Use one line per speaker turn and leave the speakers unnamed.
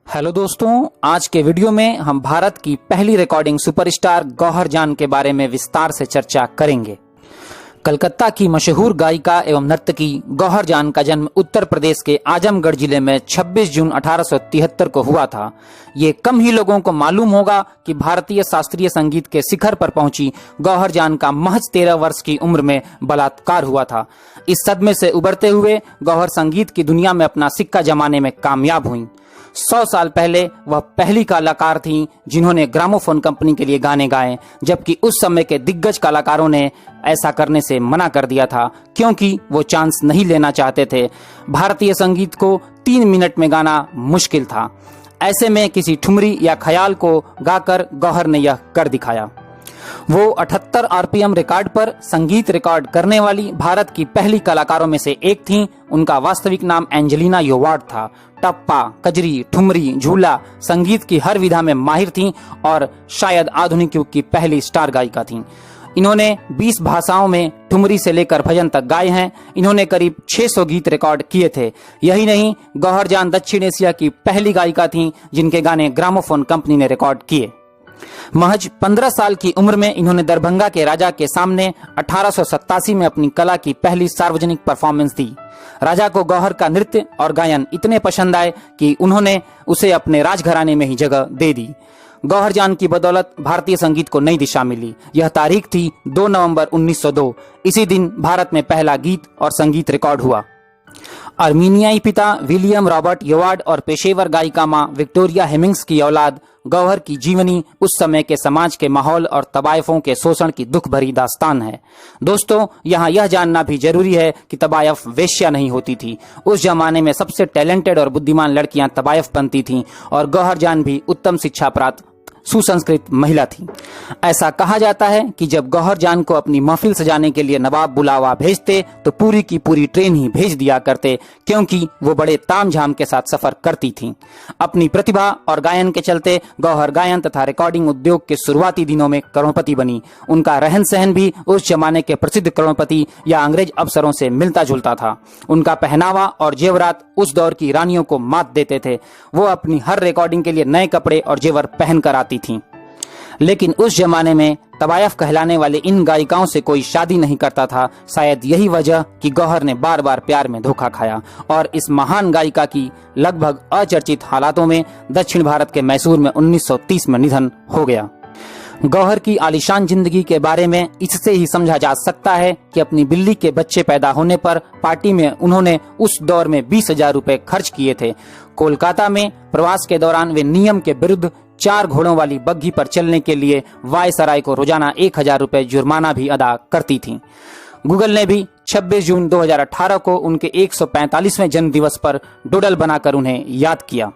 Hello दोस्तों, आज के वीडियो में हम भारत की पहली रिकॉर्डिंग सुपरस्टार गौहर जान के बारे में विस्तार से चर्चा करेंगे। कलकत्ता की मशहूर गायिका एवं नर्तकी गौहर जान का जन्म उत्तर प्रदेश के आजमगढ़ जिले में 26 जून 1873 को हुआ था। ये कम ही लोगों को मालूम होगा कि भारतीय शास्त्रीय संगीत के शिखर पर पहुंची गौहर जान का महज 13 वर्ष की उम्र में बलात्कार हुआ था। इस सदमे से उबरते हुए गौहर संगीत की दुनिया में अपना सिक्का जमाने में कामयाब हुई। 100 साल पहले वह पहली कलाकार थीं जिन्होंने ग्रामोफोन कंपनी के लिए गाने गाए, जबकि उस समय के दिग्गज कलाकारों ने ऐसा करने से मना कर दिया था क्योंकि वो चांस नहीं लेना चाहते थे। भारतीय संगीत को 3 मिनट में गाना मुश्किल था। ऐसे में किसी ठुमरी या ख्याल को गाकर गौहर ने यह कर दिखाया। वो 78 आरपीएम रिकॉर्ड पर संगीत रिकॉर्ड करने वाली भारत की पहली कलाकारों में से एक थीं। उनका वास्तविक नाम एंजेलिना योवार्ड था। टप्पा, कजरी, ठुमरी, झूला, संगीत की हर विधा में माहिर थीं और शायद आधुनिक युग की पहली स्टार गायिका थीं। इन्होंने 20 भाषाओं में ठुमरी से लेकर भजन तक गाए हैं। इन्होंने करीब 600 गीत रिकॉर्ड किए थे। यही नहीं, गौहर जान दक्षिण एशिया की पहली गायिका थीं जिनके गाने ग्रामोफोन कंपनी ने रिकॉर्ड किए। महज 15 साल की उम्र में इन्होंने दरभंगा के राजा के सामने 1887 में अपनी कला की पहली सार्वजनिक परफॉर्मेंस दी। राजा को गौहर का नृत्य और गायन इतने पसंद आए कि उन्होंने उसे अपने राजघराने में ही जगह दे दी। गौहर जान की बदौलत भारतीय संगीत को नई दिशा मिली। यह तारीख थी 2 नवंबर 1902। इसी दिन भारत में पहला गीत और संगीत रिकॉर्ड हुआ। अर्मीनियाई पिता विलियम रॉबर्ट योवार्ड और पेशेवर गायिका मां विक्टोरिया हेमिंग्स की औलाद गौहर की जीवनी उस समय के समाज के माहौल और तवायफों के शोषण की दुख भरी दास्तान है। दोस्तों, यहाँ यह जानना भी जरूरी है कि तवायफ वेश्या नहीं होती थी। उस जमाने में सबसे टैलेंटेड और बुद्धिमान लड़कियां तवायफ बनती थीं और गौहर जान भी उत्तम शिक्षा प्राप्त सुसंस्कृत महिला थी। ऐसा कहा जाता है कि जब गौहर जान को अपनी महफिल सजाने के लिए नवाब बुलावा भेजते तो पूरी की पूरी ट्रेन ही भेज दिया करते, क्योंकि वो बड़े तामझाम के साथ सफर करती थीं। अपनी प्रतिभा और गायन के चलते गौहर गायन तथा रिकॉर्डिंग उद्योग के शुरुआती दिनों में करोड़पति बनी। उनका रहन सहन भी उस जमाने के प्रसिद्ध करोड़पति या अंग्रेज अफसरों से मिलता जुलता था। उनका पहनावा और जेवरात उस दौर की रानियों को मात देते थे। वो अपनी हर रिकॉर्डिंग के लिए नए कपड़े और जेवर पहन कर आती थीं। लेकिन उस जमाने में तवायफ कहलाने वाले इन गायिकाओं से कोई शादी नहीं करता था। शायद यही वजह कि गौहर ने बार बार प्यार में धोखा खाया और इस महान गायिका की लगभग अचर्चित हालातों में दक्षिण भारत के मैसूर में 1930 में निधन हो गया। गौहर की आलीशान जिंदगी के बारे में इससे ही समझा जा सकता है कि अपनी बिल्ली के बच्चे पैदा होने पर पार्टी में उन्होंने उस दौर में 20,000 रुपए खर्च किए थे। कोलकाता में प्रवास के दौरान वे नियम के विरुद्ध 4 घोड़ों वाली बग्घी पर चलने के लिए वायसराय को रोजाना 1,000 रुपए जुर्माना भी अदा करती थीं। गूगल ने भी 26 जून 2018 को उनके 145वें जन्म दिवस पर डोडल बनाकर उन्हें याद किया।